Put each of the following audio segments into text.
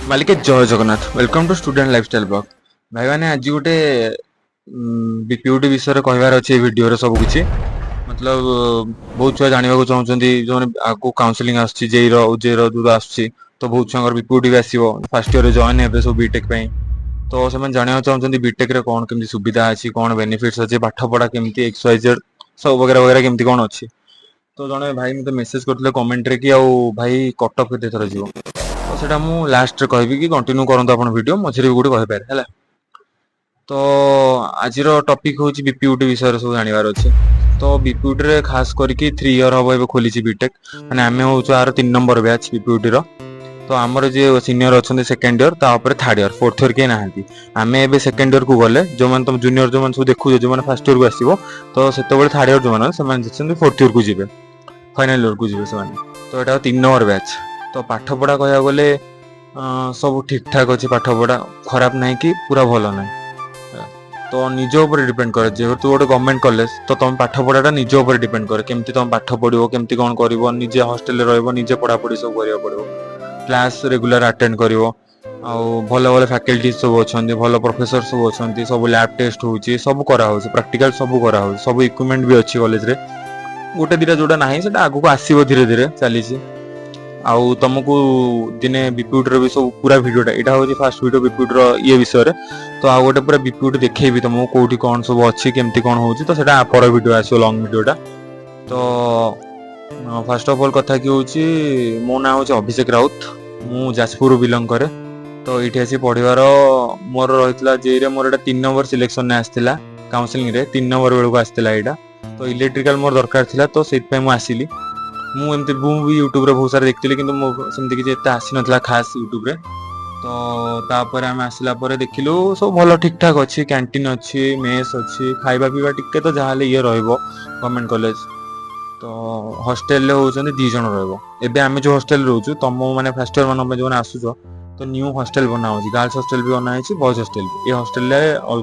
मालिक जय Jagannath welcome to student lifestyle blog भाई मैंने आज गोटे बीपीयूटी विषय कहबार अच्छे भिडियो सब किसी मतलब बहुत छुआ जानवा चाहते जो आगे काउनसिलिंग आजेई उजेई दूर आसूँ तो बहुत छुआ बीपीयूटी भी आसो फास्ट इयर जॉइन हे सब बीटेक तो से जानवा चाहते बीटेक रे कौन केमती सुविधा अच्छी कौन बेनिफिट्स अच्छे पाठ पढ़ा केमती एक्स वाई जेड सब वगैरह वगैरह केमती कौन अच्छी तो जड़े भाई मत मेसेज करते कमेंट रे कि आउ भाई कटअप केते थर जीव तो सेटा मु लास्ट रे कहबी कि कंटिन्यू करंतु आपण वीडियो मझिरे भी गुटे कहि पारे हैला। तो आज टॉपिक होची बीपीयूटी विषय सब जानिबार अछि। तो बीपीयूटी रे खास करके 3 इयर हबो एबे खोलिची बीटेक माने आमे होछु आरो 3 नंबर बैच बीपीयूटी रो। तो हमर जे सीनियर अछन सेकंड इयर ता ऊपर थर्ड इयर फोर्थ इयर के नाहंती आमे एबे सेकंड इयर को गले जो मन तुम जूनियर जो मन सब देखु जो मन फर्स्ट इयर को आसीबो तो सेते बेले थर्ड इयर जो मन से मन जछन फोर्थ इयर को जिवे फाइनल इयर को जिवे से माने तो एटा 3 नंबर बैच। तो पाठ पढ़ा कहया गले सब ठीक ठाक अच्छे पाठ पढ़ा खराब ना कि पूरा भल ना तो निज ऊपर डिपेंड करे जेहेतु गोटे गवर्नमेंट कॉलेज तो तुम पाठ पढ़ाटा निज ऊपर डिपेंड करे केमती तुम पाठ पढ़ो केमती कौन कर निजे हॉस्टल रहिबो निजे पढ़ा पढ़ी सब करिया पड़ो क्लास रेगुलर अटेंड करिवो आउ भल भल फैकल्टी सब अच्छे भल प्रोफेसर सब अच्छे सब लैब टेस्ट होची सब करा होची प्रैक्टिकल सब करा होची सब इक्विपमेंट भी अच्छी कॉलेज रे गोटे दिटा जोटा नाही सेटा आगु को आसीबो धीरे धीरे चलीची आउ तुमको दिने बीपीयूटी भी सब पूरा वीडियोटा यहाँ हूँ फास्ट वीडियो बीपीयूटी ये विषय रे तो आउ गोटे पूरा बीपीयूटी देखी तुमको कौटी कौन सब अच्छी केमती कौन होची तो सेटा पर वीडियो आसो लॉन्ग वीडियोटा। तो फर्स्ट ऑफ ऑल कथा कि होची मो ना होची अभिषेक राउत मु जाजपुर बिलोंग करे। तो ये आसी पढ़िबार मोर रहितला जे रे मोर एटा 3 नंबर सिलेक्शन ने आस्थिला काउंसलिंग रे 3 नंबर बेलू को आस्थिला एटा तो इलेक्ट्रिकल मोर दरकार थिला तो सेट पे मु आसीली मुझे यूट्यूब रे बहुत सारा देखती सेमती किसी एत आसी ना खास यूट्यूब रे। तो तापर आम आसला देखिलु सब भल ठीक ठाक अच्छी कैंटीन अच्छी मेस अच्छी खाइबा पीवा टिके तो जहाँ ये गवर्नमेंट कॉलेज। तो हॉस्टेल होती 2 जन रबे आम जो हॉस्टेल रोचु तुम मैंने फास्ट इयर मान जो आसुच तो न्यू हॉस्टेल बना हो गर्ल्स हॉस्टेल भी बना है बॉयज हॉस्टेल ये हॉस्टेल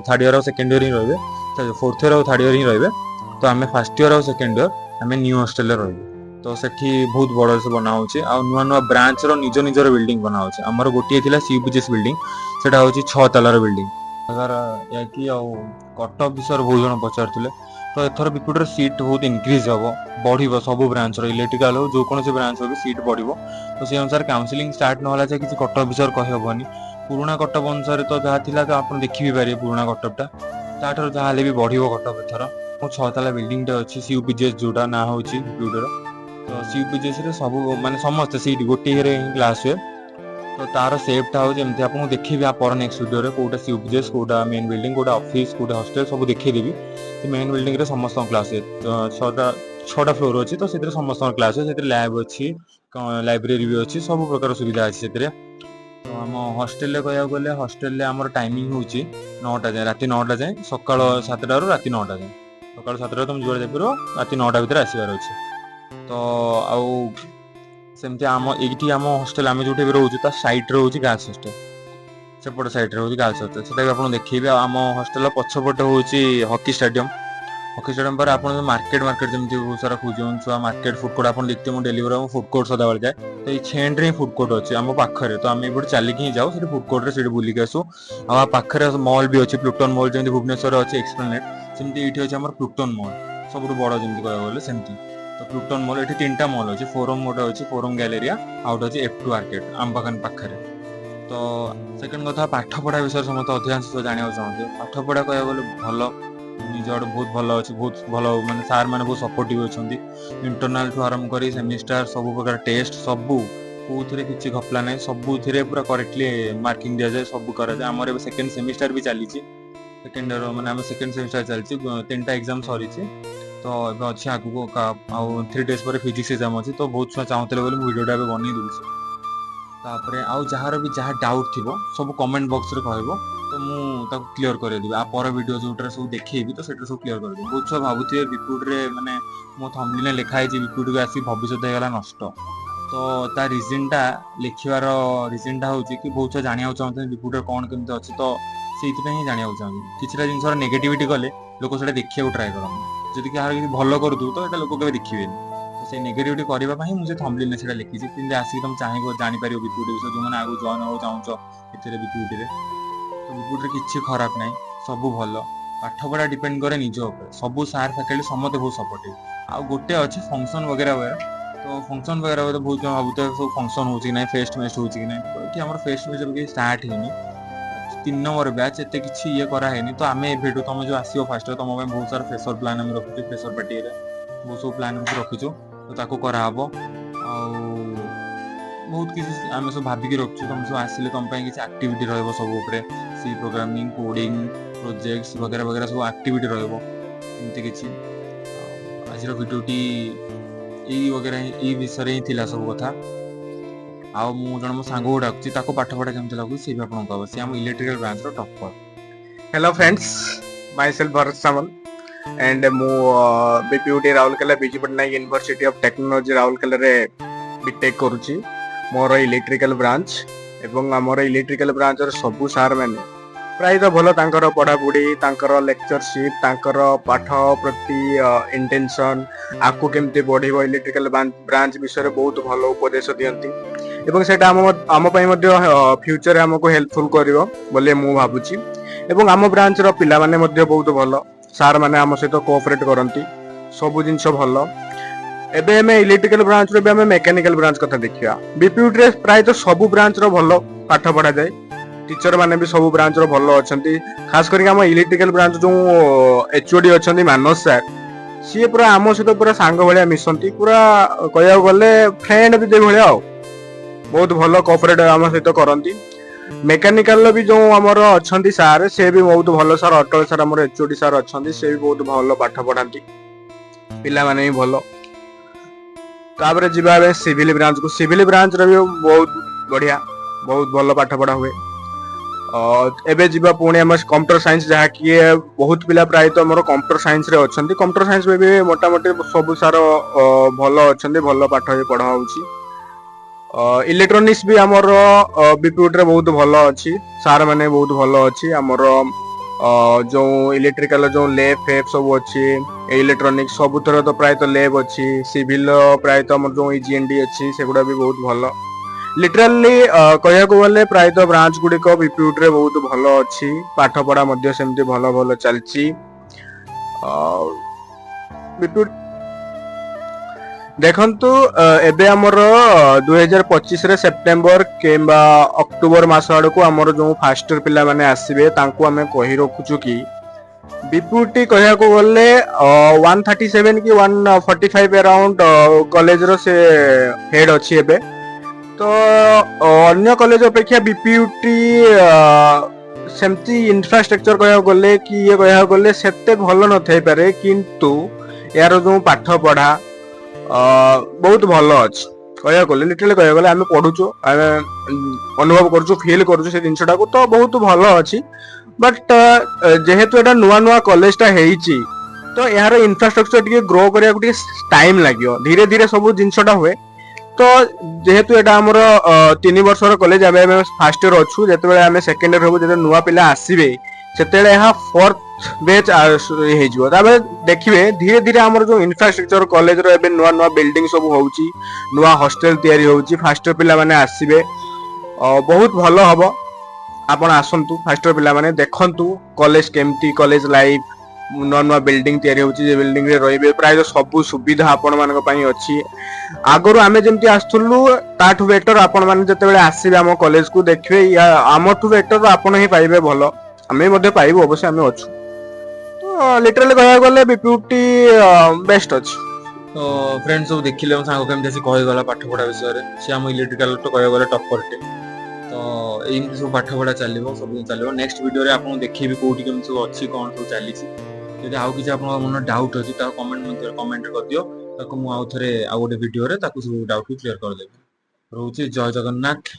थर्ड इयर और सेकेंड इयर ही रही फोर्थ इयर और थर्ड इयर ही रही तो आम फास्ट इयर और सेकेंड इयर आम न्यू हॉस्टेल रही तो सेठी बहुत बड़ से बना होची आ नुआ नुआ ब्रांच रो निज निजर बिल्डिंग बना होची हमर गोटिए थिला सीबीजीएस बिल्डिंग सेटा होची 6 तलार बिल्डिंग अगर या कि आ कटअप विषय बहुत जन पचारथिले तो एथर बीपीयूटी सीट बहुत इंक्रीज हबो बढ़िबो सब ब्रांच रो इलेक्ट्रिकल हो जो कोन से ब्रांच हो सीट बढ़िबो तो से अनुसार काउंसलिंग स्टार्ट न होला जे किछि कटअप विषय कहि हबोनी पुराना कटअप अनुसार तो जहा थिला तो आपण देखि भी पारे पुराना कटअपटा ताठर जहा ले भी बढ़िबो कटअप एथर 6 तला बिल्डिंग टे अछि सीबीजीएस जोडा ना होची बीपीयूटी रो तो सीबीजीएस रे सब माने समस्त सीट गोटे रे क्लास हुए तो तार सेफ्टा हो जमती आपको देखी पर नेक्स्ट वीडियो रे कोटा सीबीजीएस कोटा मेन बिल्डिंग कोटा ऑफिस कोटा हॉस्टल सब देखी देबी तो मेन बिल्डिंग रे समस्त क्लास है तो 6टा फ्लोर अछि तो सेतिर समस्त क्लास है सेतिर लैब अछि लाइब्रेरी भी अछि सब प्रकार सुविधा अछि सेतिर। तो हम हॉस्टल रे कहया गले हॉस्टल रे हमर टाइमिंग होछि 9टा जाय राति 9टा जाय सकाळ 7टा रो राति 9टा जाय सकाळ 7टा तुम जुआर जाय राति 9टा भीतर आसीबार अछि। तो आउ सेमती आम एठी आम हॉस्टल आम जो रोचु ता साइड रे होची गर्ल्स हॉस्टल सेपट साइड रे होची गर्ल्स हॉस्टल सेटा भी आपन देखिबे आम हॉस्टल पछपट होची हॉकी स्टेडियम पर आपन मार्केट मार्केट जेमती बहुत सारा खुजन छुआ मार्केट फूड कोर्ट आपन देखते मु डेलीवर फूड कोर्ट सदा बेल जाए तो ये छेंड रे फूड कोर्ट अछि आम पाखरे तो आम एबड चली कि जाऊ से फूड कोर्ट रे से बुली के आसु आ पाखरे मॉल भी अछि प्लूटन मॉल जेमती भुवनेश्वर अछि एक्सप्लेनेट सेमती एठी अछि हमर प्लूटन मॉल सबटु बड़ जेमती कहया गले सेमती तो प्लूटन मॉल ये 3टा मॉल अच्छे फोरम गोटे अच्छे फोरम गैलेरिया आउट अच्छे F2 आर्केड आंबाखान पाखे। तो सेकेंड कथा पाठ पढ़ा विषय समस्त अधिकांश जाना चाहते पाठ पढ़ा कह भल निज आड़ बहुत भल अच्छे बहुत भल माने सार मैंने बहुत सपोर्टिव अच्छा इंटरनाल ठू आरंभ कर सेमिस्टर सब प्रकार टेस्ट सबू कौन किसी घपला ना सबू पूरा करेक्टली मार्किंग दि जाए सब कराए आम सेकेंड सेमिस्टर भी चली सेकेंड इयर मैंने आम सेकेंड सेमिस्टर चलती 3टा एग्जाम सरी तो ये अच्छे आगू आउ 3 डेज पर फिजिक्स एग्जाम अच्छी तो बहुत छुआ चाहते बोली वीडियोटा बन दूसरी तापर आउ जार भी जहाँ डाउट थी सब कमेंट बॉक्स रे कहबो तो मुझे क्लीयर करदेवी आ पर वीडियो जो सब देखी तो सब क्लीयर कर देवी बहुत छुआ भावुए बीपीयूटी रे माने मो थंबनेल लिखाई बीपीयूटी को आसी भविष्य होगा नष्ट तो ता रिजनटा लिखार रिजनटा हूँ कि बहुत छुआ जाना चाहते बीपीयूटी कौन केमती अच्छे तो से जाना चाहते किसी जिन नेगेटिविटी कले लोक देखा ट्राए करते जदि क्या किसी भल कर तो ये लोक कभी देखिए तो से नेगेटिविटी करबा पई मु से थंबनेल ने सेटा लिखि छि किंतु आसी तुम चाहिबो जानि परियो बीपीयूटी विषय जो माने आगु जॉइन हो चाहूचो एथिरे बीपीयूटी रे तो बीपीयूटी रे किछि खराब नै सब भलो पाठ पढ़ा डिपेंड करे निज ऊपर सब सार फैकल्टी समते बहुत सपोर्टिव आ गोटे अछि फंक्शन वगैरह वगैरह तो फंक्शन वगैरह तो बहुत भाबुते सब फंक्शन होछि नै फेस्ट मेस्ट होछि कि नै कि हमर फेस्ट मेस्ट भी स्टार्ट हेनी 3 नंबर बैच एते किछि ये करा हेनी तो आमे ए वीडियो तुम जो आसीओ फास्ट तुम पे बहुत सारा फ्रेशर प्लान हम रखु फ्रेशर पार्टी रे बहुत सब प्लान हम रखिछु तो ताको करा हबो आ बहुत किसी आम सब भाविक रखु तुम सब आसिले तुम किसी एक्टिविटी रहिबो सब ऊपर सी प्रोग्रामिंग कोडिंग प्रोजेक्ट्स वगैरह वगैरह सब एक्टिविटी रहिबो एमती किछि आज वीडियोटी ई वगैरह ई विषय ही थिला सब कथा आ मु जण मो सांगो डाकुची ताको पाठ पढा केमते लागु से भी आपन कहबो से हम इलेक्ट्रिकल ब्रांच रो topper hello friends myself Bharat Samal and मु BPUT Rourkela Biju Patnaik university of technology Rourkela रे बीटेक करूची मोर इलेक्ट्रिकल ब्रांच एवं हमर इलेक्ट्रिकल ब्रांच रो सबु सार माने प्राय तो भलो तांकर पढ़ा पढ़ी तांकर लेक्चरशिप तांकर पाठ प्रति इंटेंशन आकु केमते बढ़िबो इलेक्ट्रिकल ब्रांच विषय बहुत भलो उपदेश दियंती एवं सेटा आम पई मध्ये फ्यूचर हमको हेल्पफुल करिवो बोले मु भाबुची एवं आम ब्रांच रो पिला माने मध्ये बहुत भलो सार माने आम सहित कोऑपरेट करंती सब जिंस भलो एबे हमें इलेक्ट्रिकल ब्रांच रे हमें मैकेनिकल ब्रांच कथा देखिया बीपीयूटी रे प्राय तो सब ब्रांच रो भलो पाठ पढ़ा जाय टीचर माने भी सब ब्रांच रो भलो अछंती खास करके हम इलेक्ट्रिकल ब्रांच जो एचओडी अछंती मानस सर सी पूरा आम सहित पूरा सांग भलिया मिसंती पूरा कहया गले फ्रेंड भी दे भलिया बहुत भलो कोऑपरेट आम सहित करंती मेकानिकल भी जो हमर अछंती सर से भी बहुत भलो सर अटल सर हमर एचओडी सर अछंती से भी बहुत भलो पाठ पढ़ांती पिला माने भी भलो ताबरे जिबा बे सिविल ब्रांच को सिविल ब्रांच रे भी बहुत बढ़िया बहुत भलो पाठ पढ़ा हुए एबे जिबा पुणे हम कंप्यूटर साइंस जहा कि बहुत पिला प्राय तो हमर कंप्यूटर साइंस रे अछंती कंप्यूटर साइंस में भी मोटा मोटी सब सार भलो अछंती भलो पाठ पढ़ा होउची इलेक्ट्रॉनिक्स भी हमर बीपीयूटी रे बहुत भलो अछि सार माने बहुत भलो अछि हमर जो इलेक्ट्रिकल जो लैब फेब सब अछि इलेक्ट्रॉनिक्स सब तरह तो प्राय तो लैब अछि सिविल प्राय तो हमर जो ईजीएनडी अछि सेगुडा भी बहुत भलो लिटरली कहया को गले प्राय तो ब्रांच गुडी को बीपीयूटी रे बहुत भलो अछि पाठ पढ़ा मध्ये सेमति भलो भलो चलछि बीपीयूटी देखंतु एबे हमर 2025 रे सितंबर केबा अक्टोबर मास आड़ को हमर जो फर्स्ट ईयर पिला माने आसीबे तांको हमें कहि रखुछु कि बीपीयूटी कहया को गले 137 की 145 अराउंड कॉलेज रो से हेड अछि एबे तो अन्य कॉलेज अपेक्षा बीपीयूटी सेमती इंफ्रास्ट्रक्चर कहया गले कि ये कहया गले सेते भलो न थै पारे किंतु यार जो पाठ पढ़ा बहुत भलो अछि कहया गले लिटरली कहया गले आमे पढुचो आमे अनुभव करचो फील करचो से जिंसटा को तो बहुत भलो अछि बट जेहेतु एटा नुवा नुवा कॉलेज टा हेइची तो यार इंफ्रास्ट्रक्चर टिके ग्रो करिया को टिके टाइम लागियो धीरे धीरे सब जिंसटा हुए तो जेहेतु एटा हमर 3 वर्षर कॉलेज आमे फर्स्ट ईयर अछु जेते बेले आमे सेकंड ईयर होबो जेते नुवा पिला आसीबे सेतेले यहा फोर्थ बैच हे जिवो ताबे देखिबे धीरे धीरे हमर जो इंफ्रास्ट्रक्चर कॉलेज रो एबे नुवा नुवा बिल्डिंग सब होउची नुवा हॉस्टल तयारी होउची फर्स्ट ईयर पिला माने आसीबे बहुत भलो हबो आपण आसंतु फर्स्ट ईयर पिला माने देखंतु कॉलेज केमती कॉलेज लाइफ नुआ नुआ बिल्डिंग तयारी होउची जे बिल्डिंग रे रहिबे प्राय सब सुविधा आपण मानक पई अछि आगरो आमे जेमती आस्थुलु ताठु बेटर आपण माने जते बेले आसीबे हम कॉलेज को देखबे या हमठु बेटर आपण ही पाइबे भलो आमे मध्ये पाइबो अवश्य आमे अछु तो लिटरली कहया गले बीपीयूटी बेस्ट अछि तो फ्रेंड्स सब देखिले हम सांगो केमते से कहि गला पाठ पढ़ा विषय रे से हम इलेक्ट्रिकल तो कहया गले टॉपर टे तो एमती सब पाठ पढ़ा चलिबो सब चलिबो नेक्स्ट वीडियो रे आपन देखिबे कोठी केमते सब अछि कोन सब चली छी यदि आउ किछ आपन मन डाउट अछि ता कमेंट कर दियो ताको मु आउ थरे आ गोटे वीडियो रे ताको सब डाउट क्लियर कर देबे रहउची जय जगन्नाथ।